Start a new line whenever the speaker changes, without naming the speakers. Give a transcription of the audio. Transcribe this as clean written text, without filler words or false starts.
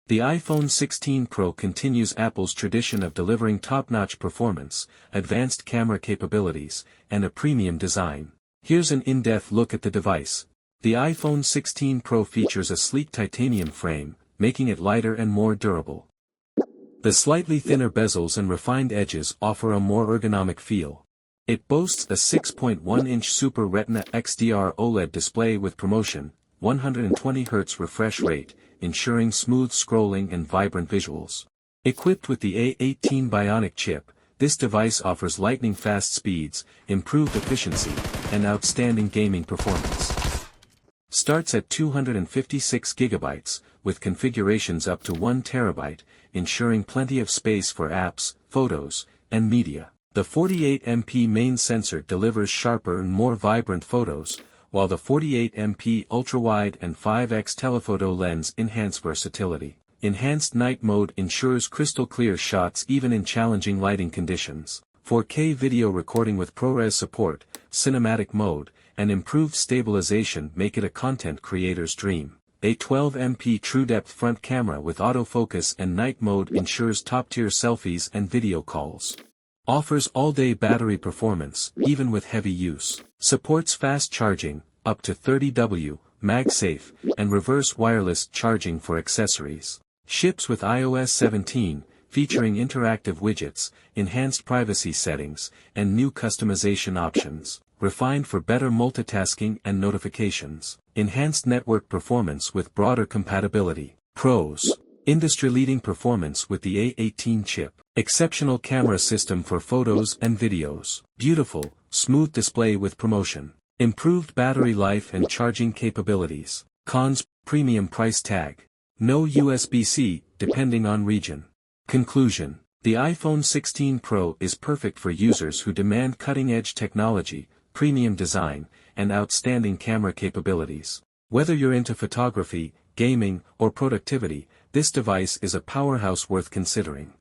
The iPhone 16 Pro continues Apple's tradition of delivering top-notch performance, advanced camera capabilities, and a premium design. Here's an in-depth look at the device. The iPhone 16 Pro features a sleek titanium frame, making it lighter and more durable. The slightly thinner bezels and refined edges offer a more ergonomic feel. It boasts a 6.1-inch Super Retina XDR OLED display with promotion, 120Hz refresh rate, ensuring smooth scrolling and vibrant visuals. Equipped with the A18 Bionic chip, this device offers lightning-fast speeds, improved efficiency, and outstanding gaming performance. Starts at 256 GB, with configurations up to 1 TB, ensuring plenty of space for apps, photos, and media. The 48MP main sensor delivers sharper and more vibrant photos, while the 48MP ultrawide and 5x telephoto lens enhance versatility. Enhanced night mode ensures crystal clear shots even in challenging lighting conditions. 4K video recording with ProRes support, cinematic mode, and improved stabilization make it a content creator's dream. A 12MP TrueDepth front camera with autofocus and night mode ensures top-tier selfies and video calls. Offers all-day battery performance, even with heavy use. Supports fast charging, up to 30W, MagSafe, and reverse wireless charging for accessories. Ships with iOS 17, featuring interactive widgets, enhanced privacy settings, and new customization options. Refined for better multitasking and notifications. Enhanced network performance with broader compatibility. Pros: industry-leading performance with the A18 chip. Exceptional camera system for photos and videos. Beautiful, smooth display with promotion. Improved battery life and charging capabilities. Cons: premium price tag. No USB-C, depending on region. Conclusion: the iPhone 16 Pro is perfect for users who demand cutting-edge technology, premium design, and outstanding camera capabilities. Whether you're into photography, gaming, or productivity, this device is a powerhouse worth considering.